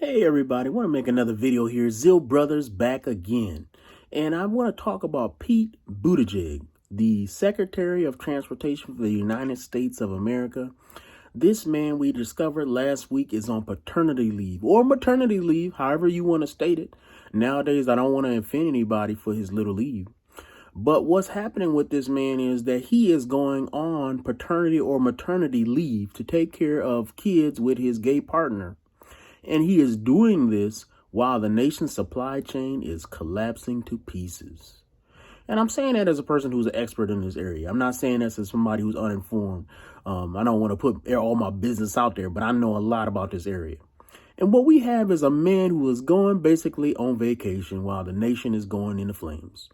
Hey everybody, I want to make another video here. Zill Brothers back again. And I want to talk about Pete Buttigieg, the Secretary of Transportation for the United States of America. This man we discovered last week is on paternity leave or maternity leave, however you want to state it. Nowadays, I don't want to offend anybody for his little leave. But what's happening with this man is that he is going on paternity or maternity leave to take care of kids with his gay partner. And he is doing this while the nation's supply chain is collapsing to pieces. And I'm saying that as a person who's an expert in this area. I'm not saying this as somebody who's uninformed. I don't want to put all my business out there, but I know a lot about this area. And what we have is a man who is going basically on vacation while the nation is going into flames.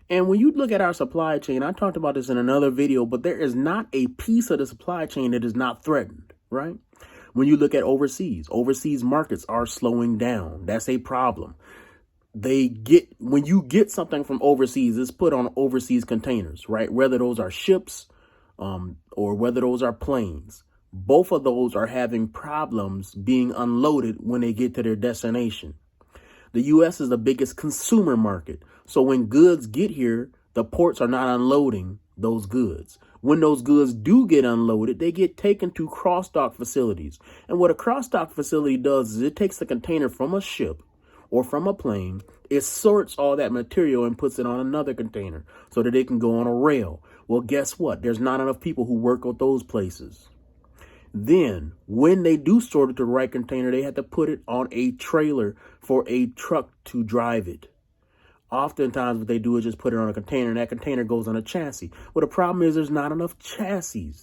And when you look at our supply chain, I talked about this in another video, but there is not a piece of the supply chain that is not threatened, right? When you look at overseas markets are slowing down. That's a problem. When you get something from overseas, it's put on overseas containers, right? Whether those are ships or whether those are planes. Both of those are having problems being unloaded when they get to their destination. The U.S. is the biggest consumer market. So when goods get here, the ports are not unloading those goods. When those goods do get unloaded, they get taken to cross-dock facilities. And what a cross-dock facility does is it takes the container from a ship or from a plane, it sorts all that material and puts it on another container so that it can go on a rail. Well, guess what? There's not enough people who work at those places. Then, when they do sort it to the right container, they have to put it on a trailer for a truck to drive it. Oftentimes, what they do is just put it on a container, and that container goes on a chassis. Well, the problem is there's not enough chassis.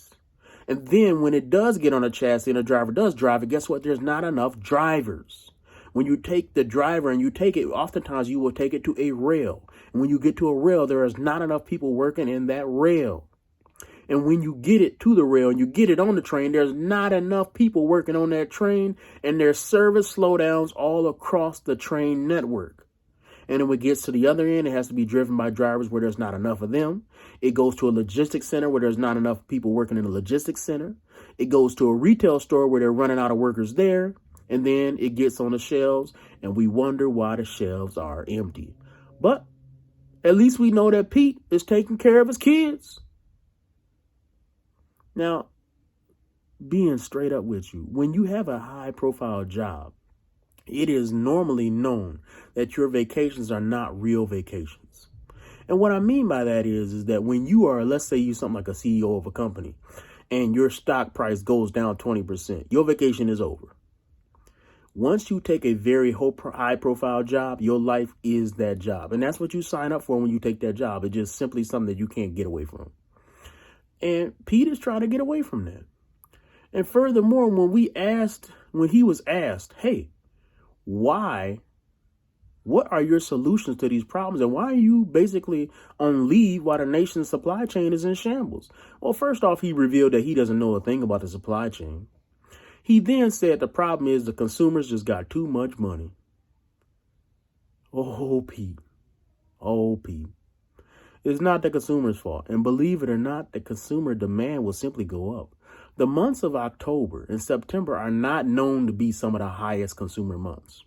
And then when it does get on a chassis and a driver does drive it, guess what? There's not enough drivers. When you take the driver and you take it, oftentimes you will take it to a rail. And when you get to a rail, there is not enough people working in that rail. And when you get it to the rail and you get it on the train, there's not enough people working on that train, and there's service slowdowns all across the train network. And then when it gets to the other end, it has to be driven by drivers where there's not enough of them. It goes to a logistics center where there's not enough people working in the logistics center. It goes to a retail store where they're running out of workers there. And then it gets on the shelves, and we wonder why the shelves are empty. But at least we know that Pete is taking care of his kids. Now, being straight up with you, when you have a high-profile job, it is normally known that your vacations are not real vacations. And what I mean by that is that when you are, let's say you're something like a CEO of a company, and your stock price goes down 20%, your vacation is over. Once you take a very high-profile job, your life is that job. And that's what you sign up for when you take that job. It's just simply something that you can't get away from. And Pete is trying to get away from that. And furthermore, when he was asked, hey, why? What are your solutions to these problems? And why are you basically on leave while the nation's supply chain is in shambles? Well, first off, he revealed that he doesn't know a thing about the supply chain. He then said the problem is the consumers just got too much money. Oh, Pete. Oh, Pete. It's not the consumer's fault. And believe it or not, the consumer demand will simply go up. The months of October and September are not known to be some of the highest consumer months.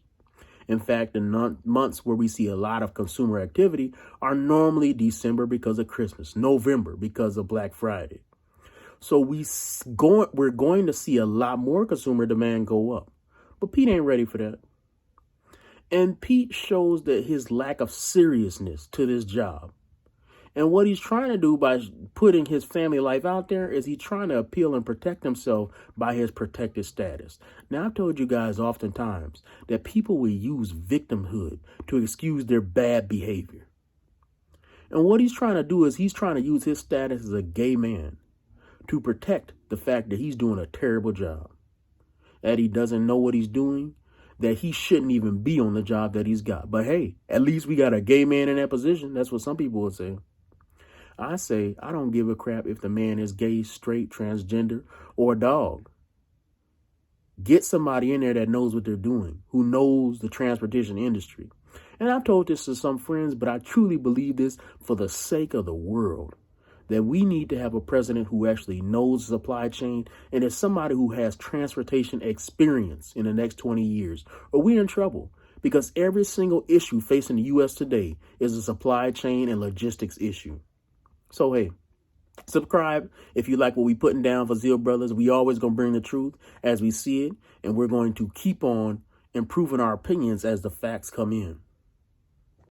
In fact, the months where we see a lot of consumer activity are normally December because of Christmas, November because of Black Friday. So we're going to see a lot more consumer demand go up. But Pete ain't ready for that. And Pete shows that his lack of seriousness to this job. And what he's trying to do by putting his family life out there is he's trying to appeal and protect himself by his protected status. Now, I've told you guys oftentimes that people will use victimhood to excuse their bad behavior. And what he's trying to do is he's trying to use his status as a gay man to protect the fact that he's doing a terrible job, that he doesn't know what he's doing, that he shouldn't even be on the job that he's got. But hey, at least we got a gay man in that position. That's what some people would say. I say, I don't give a crap if the man is gay, straight, transgender, or a dog. Get somebody in there that knows what they're doing, who knows the transportation industry. And I've told this to some friends, but I truly believe this for the sake of the world. that we need to have a president who actually knows the supply chain and is somebody who has transportation experience in the next 20 years, or we're in trouble. Because every single issue facing the U.S. today is a supply chain and logistics issue. So, hey, subscribe if you like what we putting down for Zeal Brothers. We always going to bring the truth as we see it, and we're going to keep on improving our opinions as the facts come in.